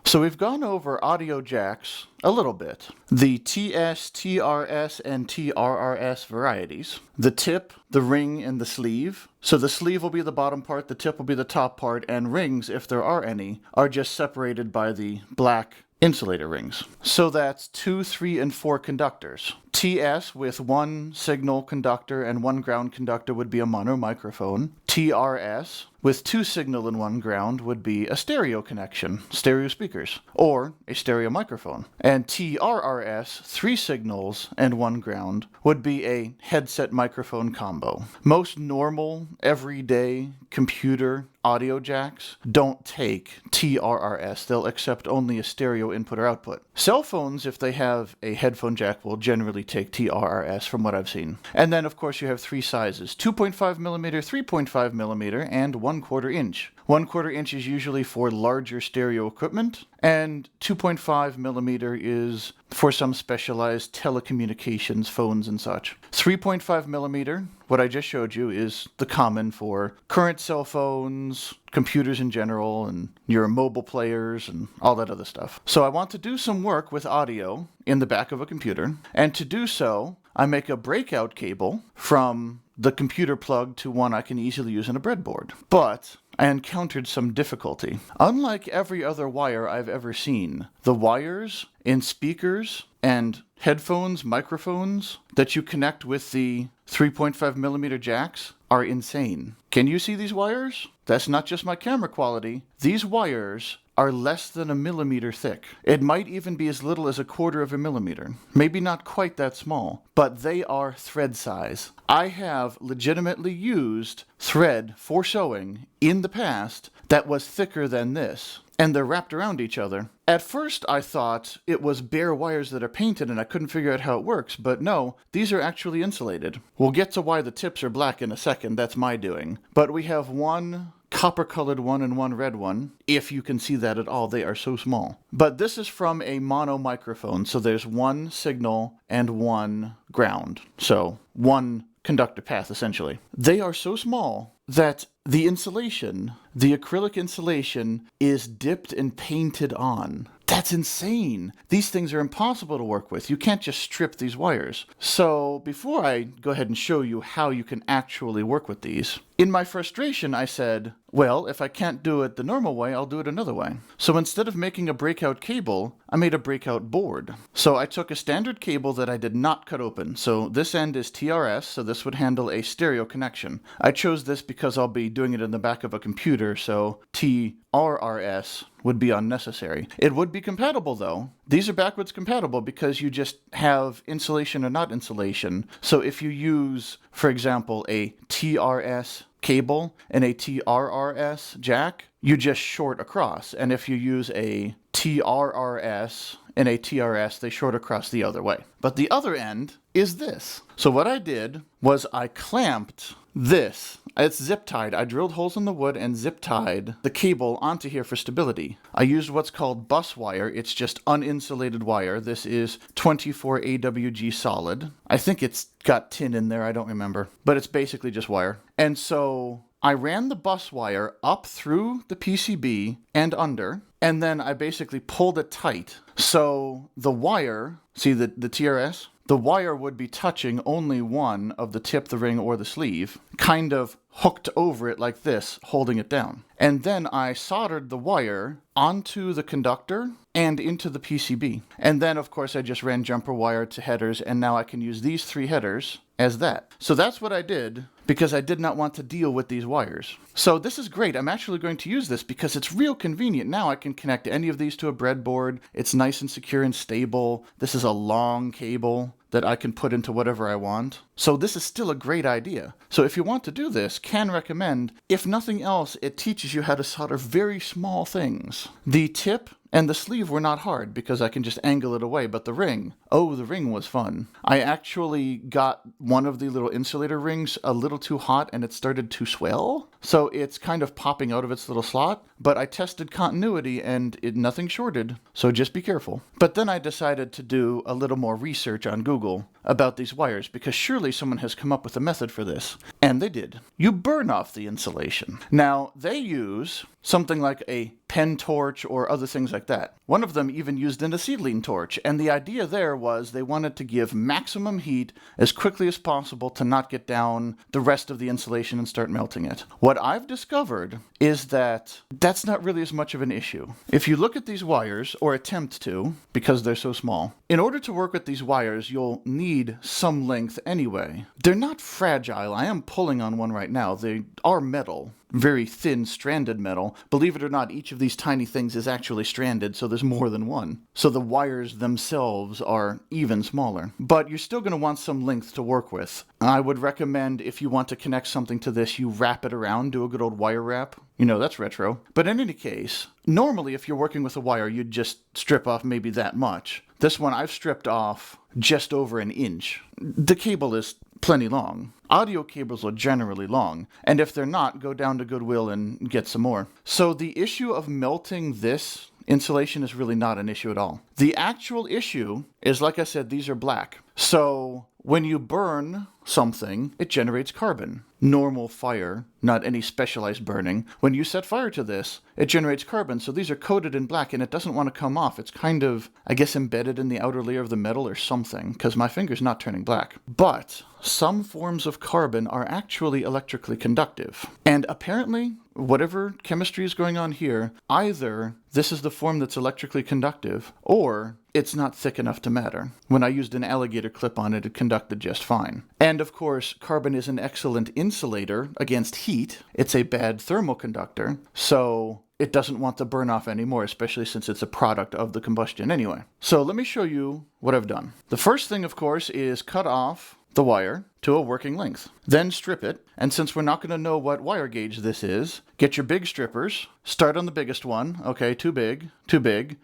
So we've gone over audio jacks a little bit. The TS, TRS, and TRRS varieties. The tip, the ring, and the sleeve. So the sleeve will be the bottom part, the tip will be the top part, and rings, if there are any, are just separated by the black insulator rings. So that's 2, 3, and 4 conductors. TS with 1 signal conductor and 1 ground conductor would be a mono microphone. TRS with 2 signal and 1 ground would be a stereo connection, stereo speakers, or a stereo microphone. And TRRS, 3 signals and 1 ground, would be a headset microphone combo. Most normal, everyday computer audio jacks don't take TRRS. They'll accept only a stereo input or output. Cell phones, if they have a headphone jack, will generally take TRRS from what I've seen. And then, of course, you have 3 sizes, 2.5 millimeter, 3.5 millimeter, and 1/4 inch. 1/4 inch is usually for larger stereo equipment, and 2.5 millimeter is for some specialized telecommunications, phones and such. 3.5 millimeter, what I just showed you, is the common for current cell phones, computers in general, and your mobile players and all that other stuff. So I want to do some work with audio in the back of a computer, and to do so, I make a breakout cable from the computer plug to one I can easily use in a breadboard. But I encountered some difficulty. Unlike every other wire I've ever seen, the wires in speakers and headphones, microphones that you connect with the 3.5 millimeter jacks are insane. Can you see these wires? That's not just my camera quality. These wires are less than a millimeter thick. It might even be as little as 1/4 of a millimeter. Maybe not quite that small, but they are thread size. I have legitimately used thread for sewing in the past that was thicker than this, and they're wrapped around each other. At first I thought it was bare wires that are painted and I couldn't figure out how it works, but no, these are actually insulated. We'll get to why the tips are black in a second, that's my doing. But we have one copper-colored one and one red one, if you can see that at all. They are so small. But this is from a mono microphone, so there's 1 signal and 1 ground. So 1 conductor path, essentially. They are so small that the insulation, the acrylic insulation, is dipped and painted on. That's insane. These things are impossible to work with. You can't just strip these wires. So before I go ahead and show you how you can actually work with these, in my frustration I said, well, if I can't do it the normal way, I'll do it another way. So instead of making a breakout cable, I made a breakout board. So I took a standard cable that I did not cut open. So this end is TRS, so this would handle a stereo connection. I chose this because I'll be doing it in the back of a computer, so TRRS would be unnecessary. It would be compatible though. These are backwards compatible because you just have insulation or not insulation. So if you use, for example, a TRS cable and a TRRS jack, you just short across. And if you use a TRRS and a TRS, they short across the other way. But the other end is this. So what I did was I clamped this. It's zip tied. I drilled holes in the wood and zip tied the cable onto here for stability. I used what's called bus wire. It's just uninsulated wire. This is 24 AWG solid. I think it's got tin in there. I don't remember. But it's basically just wire. And so I ran the bus wire up through the PCB and under, and then I basically pulled it tight. So the wire, see the TRS? The wire would be touching only one of the tip, the ring, or the sleeve, kind of hooked over it like this, holding it down. And then I soldered the wire onto the conductor and into the PCB. And then, of course, I just ran jumper wire to headers, and now I can use these 3 headers as that. So that's what I did because I did not want to deal with these wires. So this is great. I'm actually going to use this because it's real convenient. Now I can connect any of these to a breadboard. It's nice and secure and stable. This is a long cable that I can put into whatever I want. So this is still a great idea. So if you want to do this, can recommend. If nothing else, it teaches you how to solder very small things. The tip and the sleeve were not hard because I can just angle it away, but the ring, oh, the ring was fun. I actually got one of the little insulator rings a little too hot and it started to swell. So it's kind of popping out of its little slot, but I tested continuity and nothing shorted, so just be careful. But then I decided to do a little more research on Google about these wires because surely someone has come up with a method for this. And they did. You burn off the insulation. Now, they use something like a pen torch or other things like that. One of them even used an acetylene torch, and the idea there was they wanted to give maximum heat as quickly as possible to not get down the rest of the insulation and start melting it. What I've discovered is that that's not really as much of an issue. If you look at these wires, or attempt to, because they're so small, in order to work with these wires, you'll need some length anyway. They're not fragile. I am pulling on one right now. They are metal. Very thin stranded metal. Believe it or not, each of these tiny things is actually stranded, so there's more than one. So the wires themselves are even smaller. But you're still going to want some length to work with. I would recommend, if you want to connect something to this, you wrap it around, do a good old wire wrap. You know, that's retro. But in any case, normally if you're working with a wire, you'd just strip off maybe that much. This one I've stripped off just over an inch. The cable is plenty long. Audio cables are generally long, and if they're not, go down to Goodwill and get some more. So the issue of melting this insulation is really not an issue at all. The actual issue is, like I said, these are black. So when you burn something, it generates carbon. Normal fire, not any specialized burning. When you set fire to this, it generates carbon, so these are coated in black and it doesn't want to come off. It's kind of, I guess, embedded in the outer layer of the metal or something, because my finger's not turning black. But some forms of carbon are actually electrically conductive. And apparently, whatever chemistry is going on here, either this is the form that's electrically conductive, or it's not thick enough to matter. When I used an alligator clip on it, it conducted just fine. And of course, carbon is an excellent insulator against heat. It's a bad thermal conductor, so it doesn't want to burn off anymore, especially since it's a product of the combustion anyway. So let me show you what I've done. The first thing, of course, is cut off the wire to a working length. Then strip it, and since we're not going to know what wire gauge this is, get your big strippers, start on the biggest one, okay, too big,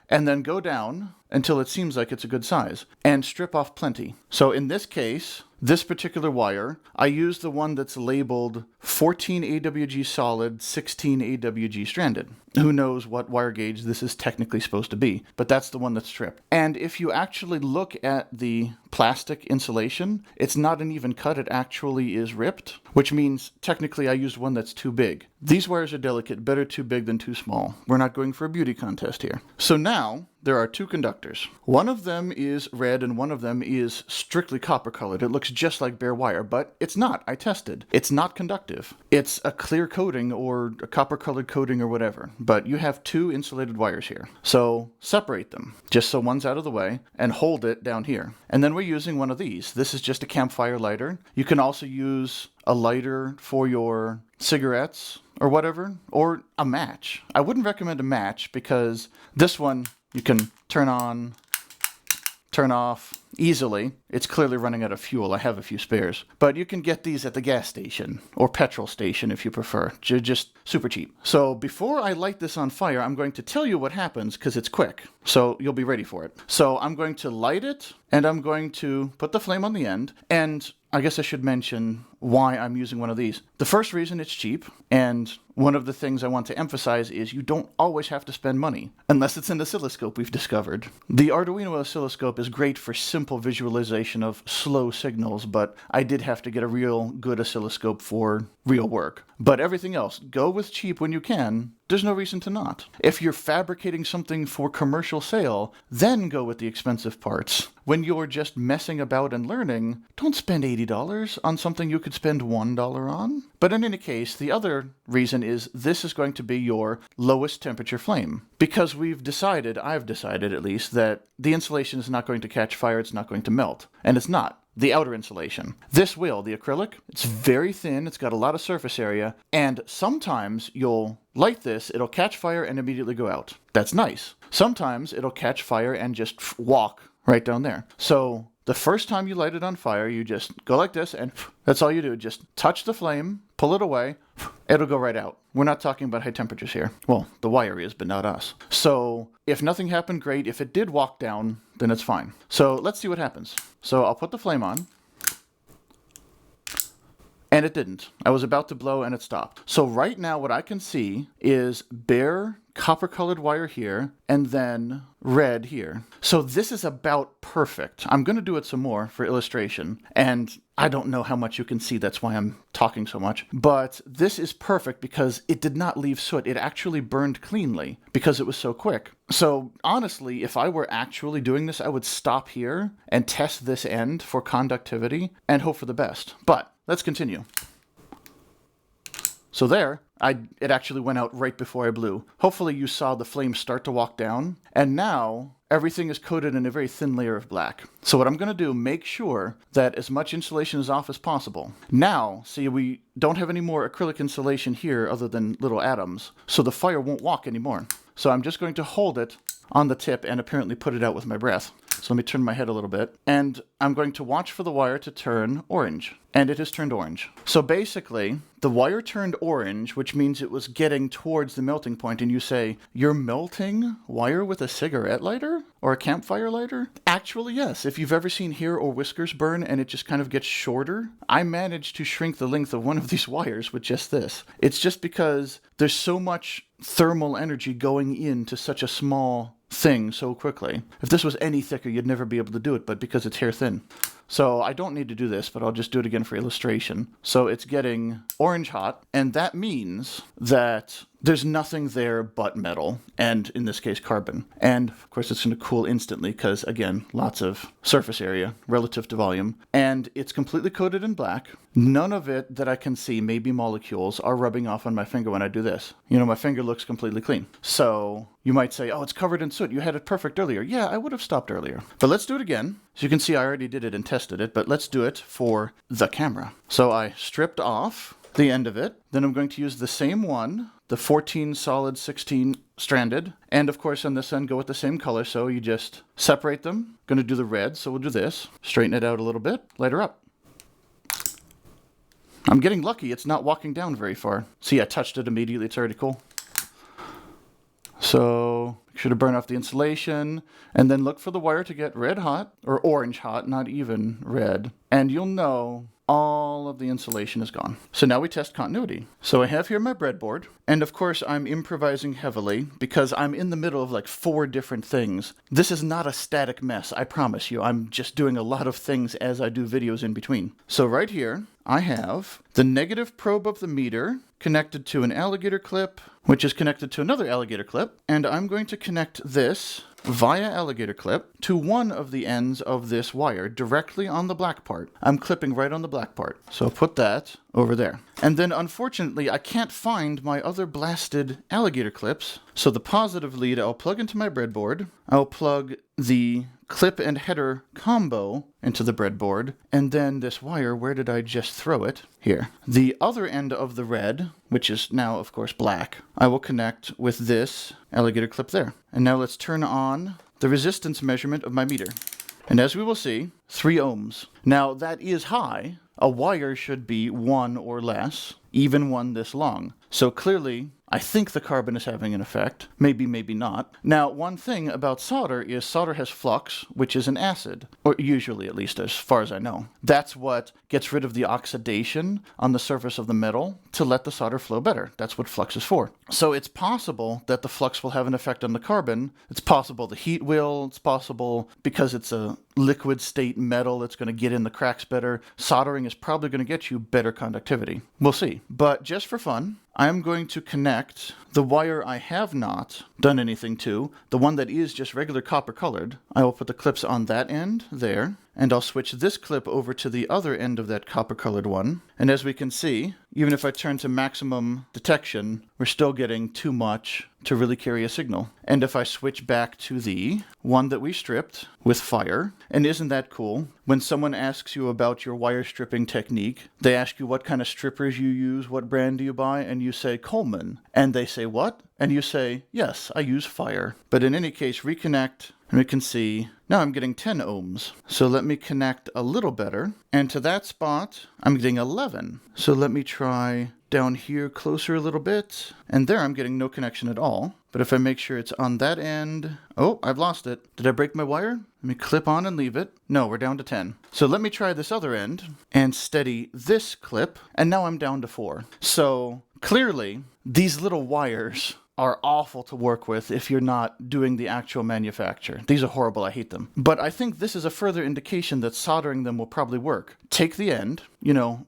and then go down until it seems like it's a good size, and strip off plenty. So in this case, this particular wire, I used the one that's labeled 14 AWG solid, 16 AWG stranded. Who knows what wire gauge this is technically supposed to be, but that's the one that's stripped. And if you actually look at the plastic insulation, it's not an even cut, it actually is ripped, which means technically I used one that's too big. These wires are delicate, better too big than too small. We're not going for a beauty contest here. So now, there are two conductors. One of them is red and one of them is strictly copper colored. It looks just like bare wire, but it's not. I tested. It's not conductive. It's a clear coating or a copper colored coating or whatever, but you have two insulated wires here. So separate them, just so one's out of the way, and hold it down here. And then we're using one of these. This is just a campfire lighter. You can also use a lighter for your cigarettes or whatever, or a match. I wouldn't recommend a match because this one you can turn on, turn off easily. It's clearly running out of fuel. I have a few spares. But you can get these at the gas station or petrol station if you prefer. Just super cheap. So before I light this on fire, I'm going to tell you what happens because it's quick. So you'll be ready for it. So I'm going to light it and I'm going to put the flame on the end. And I guess I should mention why I'm using one of these. The first reason, it's cheap, and one of the things I want to emphasize is you don't always have to spend money, unless it's an oscilloscope we've discovered. The Arduino oscilloscope is great for simple visualization of slow signals, but I did have to get a real good oscilloscope for real work. But everything else, go with cheap when you can. There's no reason to not. If you're fabricating something for commercial sale, then go with the expensive parts. When you're just messing about and learning, don't spend $80 on something you could spend $1 on. But in any case, the other reason is this is going to be your lowest temperature flame. Because I've decided at least, that the insulation is not going to catch fire, it's not going to melt. And it's not. The outer insulation. This will, the acrylic, it's very thin, it's got a lot of surface area, and sometimes you'll light this, it'll catch fire and immediately go out. That's nice. Sometimes it'll catch fire and just walk right down there. So the first time you light it on fire, you just go like this, and that's all you do. Just touch the flame, pull it away, it'll go right out. We're not talking about high temperatures here. Well, the wire is, but not us. So if nothing happened, great. If it did walk down, then it's fine. So let's see what happens. So I'll put the flame on. And it didn't. I was about to blow and it stopped. So right now what I can see is bare copper colored wire here, and then red here. So this is about perfect. I'm going to do it some more for illustration, and I don't know how much you can see, that's why I'm talking so much, but this is perfect because it did not leave soot. It actually burned cleanly because it was so quick. So honestly, if I were actually doing this, I would stop here and test this end for conductivity and hope for the best. But let's continue. So there, it actually went out right before I blew. Hopefully you saw the flames start to walk down, and now everything is coated in a very thin layer of black. So what I'm going to do, make sure that as much insulation is off as possible. Now, see, we don't have any more acrylic insulation here other than little atoms, so the fire won't walk anymore. So I'm just going to hold it on the tip and apparently put it out with my breath. So let me turn my head a little bit, and I'm going to watch for the wire to turn orange, and it has turned orange. So basically, the wire turned orange, which means it was getting towards the melting point, and you say, you're melting wire with a cigarette lighter? Or a campfire lighter? Actually, yes. If you've ever seen hair or whiskers burn and it just kind of gets shorter, I managed to shrink the length of one of these wires with just this. It's just because there's so much thermal energy going into such a small thing so quickly. If this was any thicker, you'd never be able to do it, but because it's hair thin. So I don't need to do this, but I'll just do it again for illustration. So it's getting orange hot, and that means that there's nothing there but metal, and in this case, carbon. And of course, it's going to cool instantly because, again, lots of surface area relative to volume. And it's completely coated in black. None of it that I can see, maybe molecules, are rubbing off on my finger when I do this. You know, my finger looks completely clean. So you might say, oh, it's covered in soot. You had it perfect earlier. Yeah, I would have stopped earlier. But let's do it again. So you can see I already did it and tested it, but let's do it for the camera. So I stripped off the end of it. Then I'm going to use the same one, the 14 solid 16 stranded. And of course on this end go with the same color, so you just separate them. Going to do the red, so we'll do this. Straighten it out a little bit, light her up. I'm getting lucky, it's not walking down very far. See, I touched it immediately, it's already cool. So make sure to burn off the insulation, and then look for the wire to get red hot, or orange hot, not even red. And you'll know all of the insulation is gone. So now we test continuity. So I have here my breadboard, and of course I'm improvising heavily because I'm in the middle of like 4 different things. This is not a static mess, I promise you. I'm just doing a lot of things as I do videos in between. So right here, I have the negative probe of the meter connected to an alligator clip, which is connected to another alligator clip, and I'm going to connect this via alligator clip to one of the ends of this wire directly on the black part. I'm clipping right on the black part. So put that over there. And then unfortunately, I can't find my other blasted alligator clips. So the positive lead I'll plug into my breadboard. I'll plug the clip and header combo into the breadboard, and then this wire, where did I just throw it? Here. The other end of the red, which is now of course black, I will connect with this alligator clip there. And now let's turn on the resistance measurement of my meter. And as we will see, 3 ohms. Now that is high. A wire should be 1 or less, even one this long. So clearly, I think the carbon is having an effect. Maybe, maybe not. Now, one thing about solder is solder has flux, which is an acid. Or usually, at least, as far as I know. That's what gets rid of the oxidation on the surface of the metal to let the solder flow better. That's what flux is for. So it's possible that the flux will have an effect on the carbon. It's possible the heat will. It's possible because it's a liquid state metal, it's going to get in the cracks better. Soldering is probably going to get you better conductivity. We'll see. But just for fun, I'm going to connect the wire I have not done anything to, the one that is just regular copper colored. I will put the clips on that end there, and I'll switch this clip over to the other end of that copper colored one. And as we can see, even if I turn to maximum detection, we're still getting too much to really carry a signal. And if I switch back to the one that we stripped with fire, and isn't that cool? When someone asks you about your wire stripping technique, they ask you what kind of strippers you use, what brand do you buy, and you say Coleman. And they say, what? And you say, yes, I use fire. But in any case, reconnect, and we can see, now I'm getting 10 ohms. So let me connect a little better. And to that spot, I'm getting 11. So let me try down here closer a little bit. And there I'm getting no connection at all. But if I make sure it's on that end, oh, I've lost it. Did I break my wire? Let me clip on and leave it. No, we're down to 10. So let me try this other end and steady this clip. And now I'm down to 4. So clearly, these little wires are awful to work with if you're not doing the actual manufacture. These are horrible, I hate them. But I think this is a further indication that soldering them will probably work. Take the end,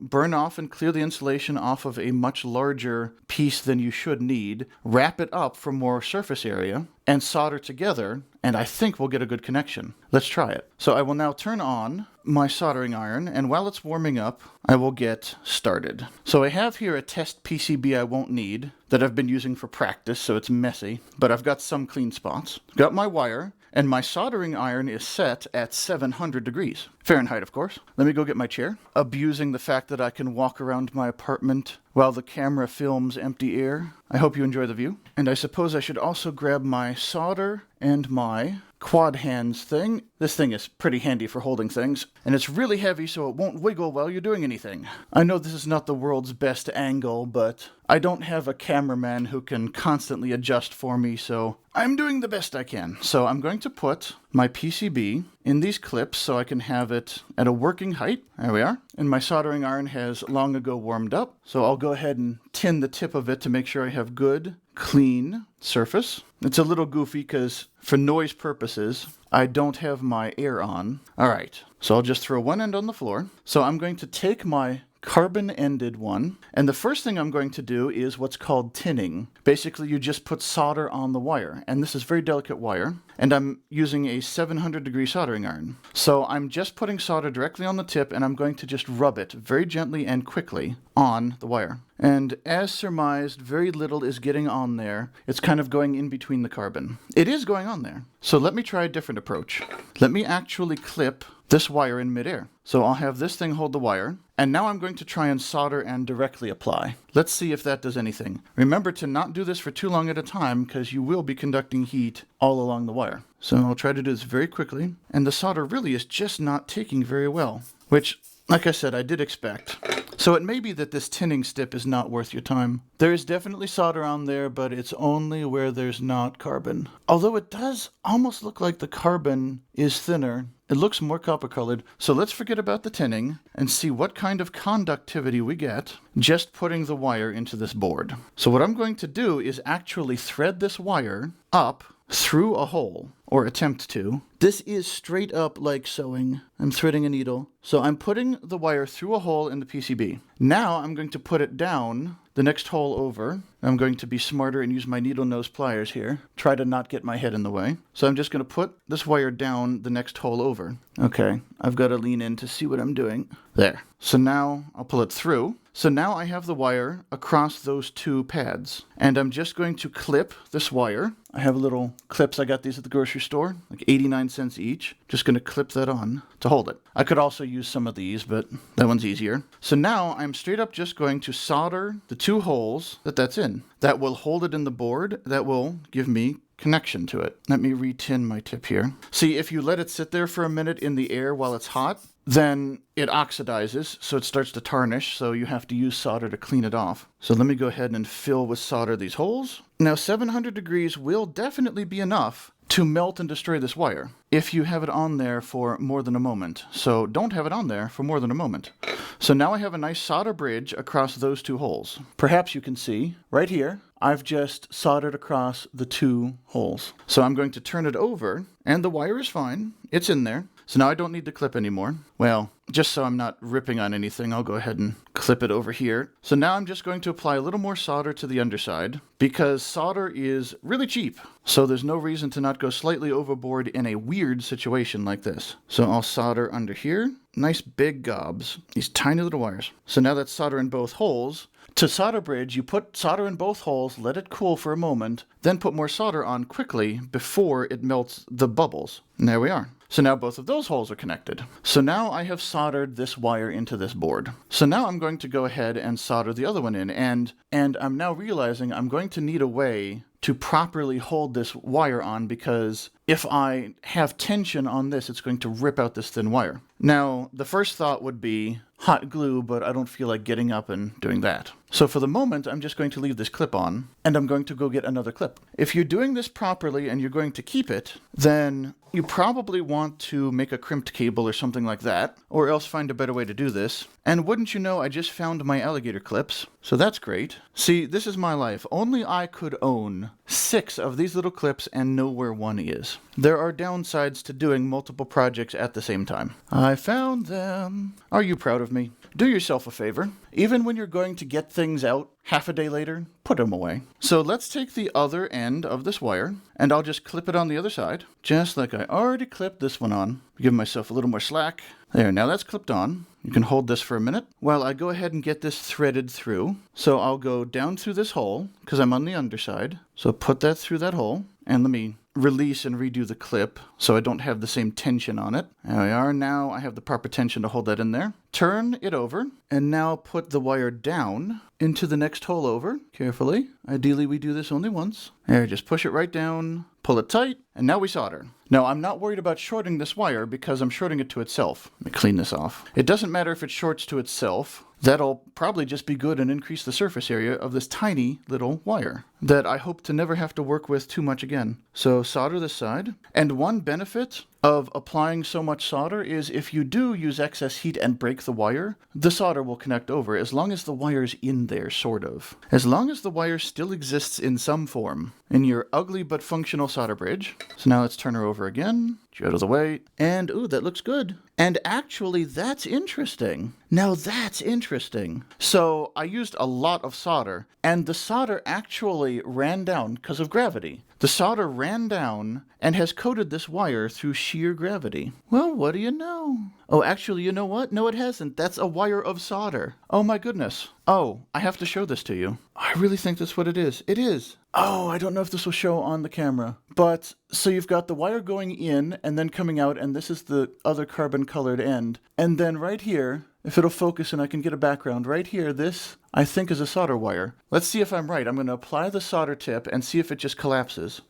burn off and clear the insulation off of a much larger piece than you should need, wrap it up for more surface area, and solder together, and I think we'll get a good connection. Let's try it. So I will now turn on my soldering iron, and while it's warming up, I will get started. So I have here a test PCB I won't need that I've been using for practice, so it's messy, but I've got some clean spots. Got my wire, and my soldering iron is set at 700 degrees. Fahrenheit, of course. Let me go get my chair. Abusing the fact that I can walk around my apartment while the camera films empty air. I hope you enjoy the view. And I suppose I should also grab my solder and my quad hands thing. This thing is pretty handy for holding things, and it's really heavy so it won't wiggle while you're doing anything. I know this is not the world's best angle, but I don't have a cameraman who can constantly adjust for me, so I'm doing the best I can. So I'm going to put my PCB in these clips so I can have it at a working height. There we are. And my soldering iron has long ago warmed up, so I'll go ahead and tin the tip of it to make sure I have good, clean surface. It's a little goofy because for noise purposes, I don't have my air on. All right, so I'll just throw one end on the floor. So I'm going to take my carbon-ended one, and the first thing I'm going to do is what's called tinning. Basically, you just put solder on the wire, and this is very delicate wire, and I'm using a 700-degree soldering iron. So I'm just putting solder directly on the tip, and I'm going to just rub it very gently and quickly on the wire. And as surmised, very little is getting on there. It's kind of going in between the carbon. It is going on there. So let me try a different approach. Let me actually clip this wire in midair. So I'll have this thing hold the wire, and now I'm going to try and solder and directly apply. Let's see if that does anything. Remember to not do this for too long at a time because you will be conducting heat all along the wire. So I'll try to do this very quickly, and the solder really is just not taking very well, which, like I said, I did expect. So it may be that this tinning step is not worth your time. There is definitely solder on there, but it's only where there's not carbon. Although it does almost look like the carbon is thinner. It looks more copper colored. So let's forget about the tinning and see what kind of conductivity we get just putting the wire into this board. So what I'm going to do is actually thread this wire up through a hole, or attempt to. This is straight up like sewing. I'm threading a needle. So I'm putting the wire through a hole in the PCB. Now I'm going to put it down the next hole over. I'm going to be smarter and use my needle nose pliers here. Try to not get my head in the way. So I'm just going to put this wire down the next hole over. Okay, I've got to lean in to see what I'm doing. There. So now I'll pull it through. So now I have the wire across those two pads. And I'm just going to clip this wire. I have little clips. I got these at the grocery store, like 89 cents each. Just going to clip that on to hold it. I could also use some of these, but that one's easier. So now I'm straight up just going to solder the two holes that's in. That will hold it in the board. That will give me connection to it. Let me re-tin my tip here. See, if you let it sit there for a minute in the air while it's hot, then it oxidizes, so it starts to tarnish, so you have to use solder to clean it off. So let me go ahead and fill with solder these holes. Now 700 degrees will definitely be enough to melt and destroy this wire if you have it on there for more than a moment. So don't have it on there for more than a moment. So now I have a nice solder bridge across those two holes. Perhaps you can see right here, I've just soldered across the two holes. So I'm going to turn it over, and the wire is fine. It's in there. So now I don't need to clip anymore. Well, just so I'm not ripping on anything, I'll go ahead and clip it over here. So now I'm just going to apply a little more solder to the underside because solder is really cheap. So there's no reason to not go slightly overboard in a weird situation like this. So I'll solder under here. Nice big gobs, these tiny little wires. So now that's solder in both holes. To solder bridge, you put solder in both holes, let it cool for a moment, then put more solder on quickly before it melts the bubbles. And there we are. So now both of those holes are connected. So now I have soldered this wire into this board. So now I'm going to go ahead and solder the other one in, and I'm now realizing I'm going to need a way to properly hold this wire on, because if I have tension on this, it's going to rip out this thin wire. Now, the first thought would be hot glue, but I don't feel like getting up and doing that. So for the moment, I'm just going to leave this clip on, and I'm going to go get another clip. If you're doing this properly and you're going to keep it, then you probably want to make a crimped cable or something like that, or else find a better way to do this. And wouldn't you know, I just found my alligator clips, so that's great. See, this is my life. Only I could own 6 of these little clips and know where one is. There are downsides to doing multiple projects at the same time. I found them. Are you proud of me? Do yourself a favor. Even when you're going to get things out half a day later, put them away. So let's take the other end of this wire, and I'll just clip it on the other side, just like I already clipped this one on. Give myself a little more slack. There, now that's clipped on. You can hold this for a minute while I go ahead and get this threaded through. So I'll go down through this hole, because I'm on the underside. So put that through that hole, and let me release and redo the clip so I don't have the same tension on it. There we are. Now I have the proper tension to hold that in there. Turn it over, and now put the wire down into the next hole over, carefully. Ideally, we do this only once. There, just push it right down, pull it tight, and now we solder. Now, I'm not worried about shorting this wire because I'm shorting it to itself. Let me clean this off. It doesn't matter if it shorts to itself. That'll probably just be good and increase the surface area of this tiny little wire that I hope to never have to work with too much again. So solder this side. And one benefit of applying so much solder is if you do use excess heat and break the wire, the solder will connect over as long as the wire's in there, sort of. As long as the wire still exists in some form in your ugly but functional solder bridge. So now let's turn her over again. Out of the way. And, ooh, that looks good. And actually, that's interesting. Now that's interesting. So I used a lot of solder, and the solder actually ran down because of gravity. The solder ran down and has coated this wire through sheer gravity. Well, what do you know? Oh, actually, you know what? No, it hasn't. That's a wire of solder. Oh my goodness. Oh, I have to show this to you. I really think that's what it is. It is. Oh, I don't know if this will show on the camera. But, so you've got the wire going in and then coming out, and this is the other carbon colored end. And then right here, if it'll focus and I can get a background, right here, this, I think, is a solder wire. Let's see if I'm right. I'm going to apply the solder tip and see if it just collapses.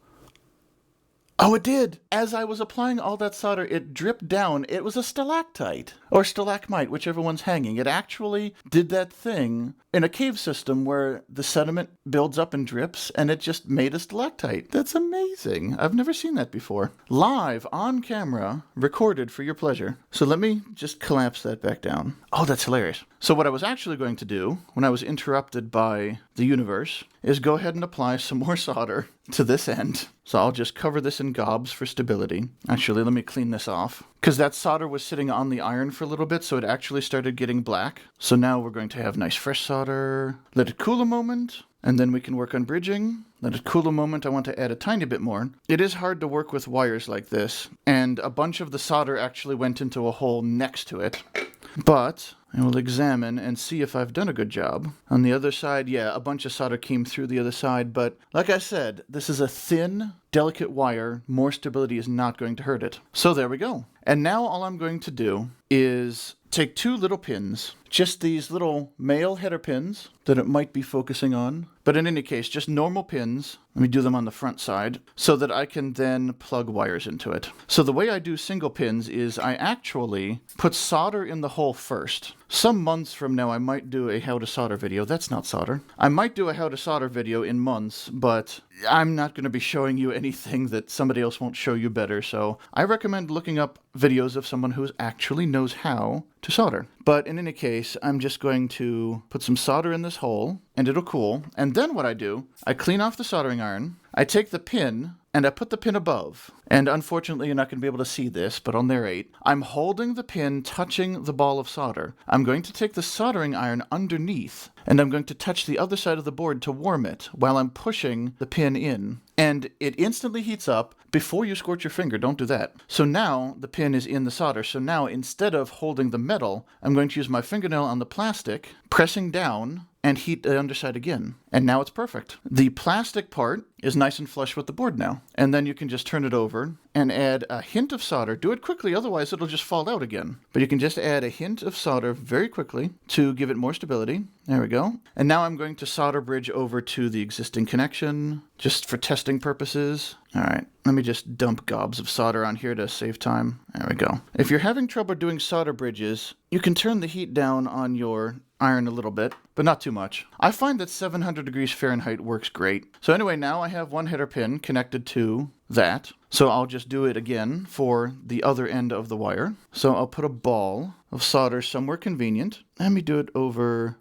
Oh, it did! As I was applying all that solder, it dripped down. It was a stalactite. Or stalagmite, whichever one's hanging. It actually did that thing in a cave system where the sediment builds up and drips, and it just made a stalactite. That's amazing. I've never seen that before. Live, on camera, recorded for your pleasure. So let me just collapse that back down. Oh, that's hilarious. So what I was actually going to do, when I was interrupted by the universe, is go ahead and apply some more solder to this end. So I'll just cover this in gobs for stability. Actually, let me clean this off. Because that solder was sitting on the iron for a little bit, so it actually started getting black. So now we're going to have nice fresh solder. Let it cool a moment, and then we can work on bridging. Let it cool a moment. I want to add a tiny bit more. It is hard to work with wires like this, and a bunch of the solder actually went into a hole next to it. But I will examine and see if I've done a good job. On the other side, yeah, a bunch of solder came through the other side, but like I said, this is a thin, delicate wire. More stability is not going to hurt it. So there we go. And now all I'm going to do is take 2 little pins, just these little male header pins that it might be focusing on. But in any case, just normal pins. Let me do them on the front side so that I can then plug wires into it. So the way I do single pins is I actually put solder in the hole first. Some months from now, I might do a how to solder video. That's not solder. I might do a how to solder video in months, but I'm not going to be showing you anything that somebody else won't show you better. So I recommend looking up videos of someone who actually knows how to solder. But in any case, I'm just going to put some solder in this hole and it'll cool. And then what I do, I clean off the soldering iron. I take the pin and I put the pin above. And unfortunately, you're not going to be able to see this, but I'll narrate. I'm holding the pin touching the ball of solder. I'm going to take the soldering iron underneath, and I'm going to touch the other side of the board to warm it while I'm pushing the pin in. And it instantly heats up before you scorch your finger. Don't do that. So now the pin is in the solder. So now instead of holding the metal, I'm going to use my fingernail on the plastic, pressing down, and heat the underside again. And now it's perfect. The plastic part is nice and flush with the board now. And then you can just turn it over and add a hint of solder. Do it quickly, otherwise it'll just fall out again. But you can just add a hint of solder very quickly to give it more stability. There we go. And now I'm going to solder bridge over to the existing connection, just for testing purposes. All right, let me just dump gobs of solder on here to save time. There we go. If you're having trouble doing solder bridges, you can turn the heat down on your iron a little bit, but not too much. I find that 700 degrees Fahrenheit works great. So anyway, now I have one header pin connected to that. So I'll just do it again for the other end of the wire. So I'll put a ball of solder somewhere convenient. Let me do it over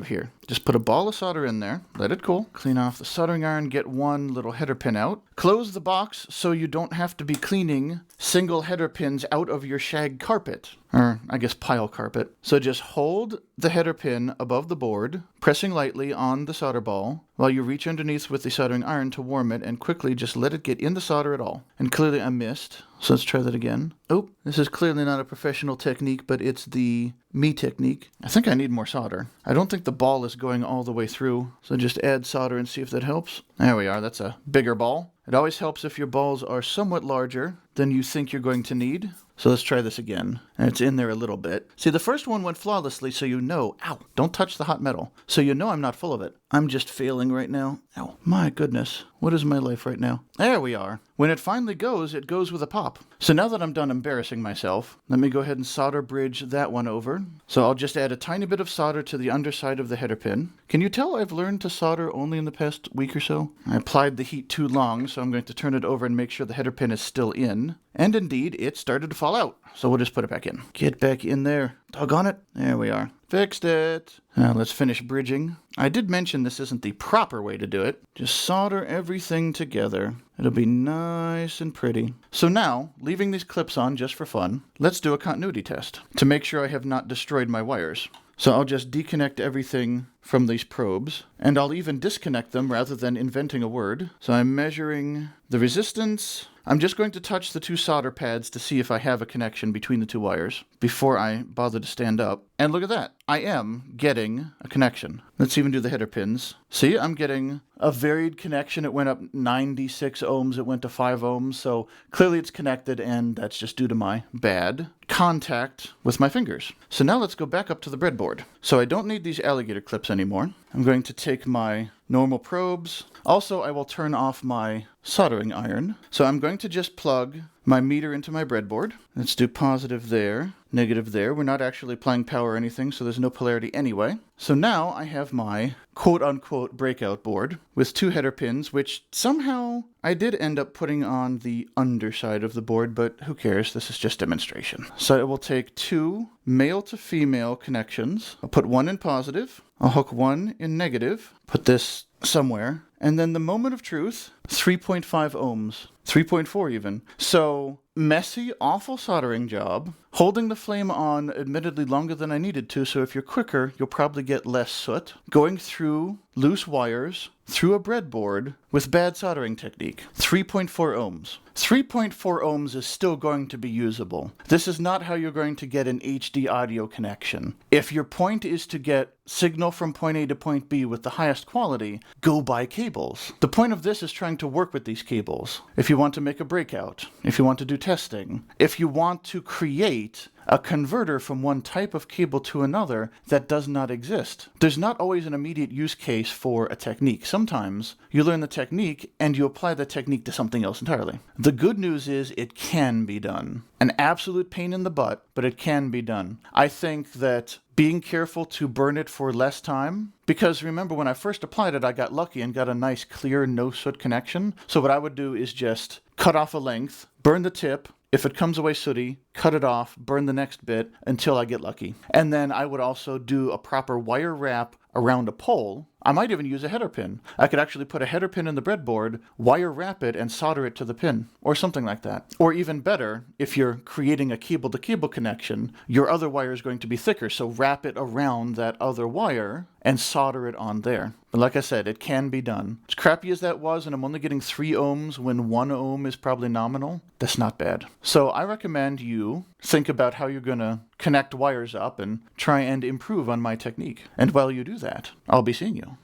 here. Just put a ball of solder in there, let it cool, clean off the soldering iron, get one little header pin out, close the box so you don't have to be cleaning single header pins out of your shag carpet, or I guess pile carpet. So just hold the header pin above the board, pressing lightly on the solder ball while you reach underneath with the soldering iron to warm it, and quickly just let it get in the solder at all. And clearly I missed, so let's try that again. Oh, this is clearly not a professional technique, but it's the me technique. I think I need more solder. I don't think the ball is going all the way through, so just add solder and see if that helps. There we are, that's a bigger ball. It always helps if your balls are somewhat larger than you think you're going to need. So let's try this again. And it's in there a little bit. See, the first one went flawlessly, so you know, ow, don't touch the hot metal. So you know I'm not full of it. I'm just failing right now. Ow, my goodness. What is my life right now? There we are. When it finally goes, it goes with a pop. So now that I'm done embarrassing myself, let me go ahead and solder bridge that one over. So I'll just add a tiny bit of solder to the underside of the header pin. Can you tell I've learned to solder only in the past week or so? I applied the heat too long, so I'm going to turn it over and make sure the header pin is still in. And indeed, it started to fall out. So we'll just put it back in. Get back in there. Doggone it. There we are. Fixed it. Now let's finish bridging. I did mention this isn't the proper way to do it. Just solder everything together. It'll be nice and pretty. So now, leaving these clips on just for fun, let's do a continuity test to make sure I have not destroyed my wires. So I'll just disconnect everything from these probes, and I'll even disconnect them rather than inventing a word. So I'm measuring the resistance. I'm just going to touch the two solder pads to see if I have a connection between the two wires before I bother to stand up. And look at that. I am getting a connection. Let's even do the header pins. See, I'm getting a varied connection. It went up 96 ohms. It went to 5 ohms. So clearly it's connected, and that's just due to my bad contact with my fingers. So now let's go back up to the breadboard. So I don't need these alligator clips anymore. I'm going to take my normal probes. Also, I will turn off my soldering iron. So I'm going to just plug my meter into my breadboard. Let's do positive there, negative there. We're not actually applying power or anything, so there's no polarity anyway. So now I have my quote-unquote breakout board with two header pins, which somehow I did end up putting on the underside of the board, but who cares? This is just demonstration. So I will take two male to female connections. I'll put one in positive. I'll hook one in negative. Put this somewhere. And then the moment of truth, 3.5 ohms. 3.4 even. So messy, awful soldering job. Holding the flame on admittedly longer than I needed to, so if you're quicker, you'll probably get less soot. Going through loose wires through a breadboard with bad soldering technique. 3.4 ohms. 3.4 ohms is still going to be usable. This is not how you're going to get an HD audio connection. If your point is to get signal from point A to point B with the highest quality, go buy cables. The point of this is trying to work with these cables. If you want to make a breakout, if you want to do testing, if you want to create a converter from one type of cable to another that does not exist. There's not always an immediate use case for a technique. Sometimes you learn the technique and you apply the technique to something else entirely. The good news is it can be done. An absolute pain in the butt, but it can be done. I think that being careful to burn it for less time, because remember when I first applied it, I got lucky and got a nice clear no soot connection. So what I would do is just cut off a length, burn the tip. If it comes away sooty, cut it off, burn the next bit until I get lucky. And then I would also do a proper wire wrap around a pole. I might even use a header pin. I could actually put a header pin in the breadboard, wire wrap it, and solder it to the pin, or something like that. Or even better, if you're creating a cable-to-cable connection, your other wire is going to be thicker, so wrap it around that other wire and solder it on there. But like I said, it can be done. As crappy as that was, and I'm only getting 3 ohms when 1 ohm is probably nominal, that's not bad. So I recommend you think about how you're going to connect wires up and try and improve on my technique. And while you do that, I'll be seeing you.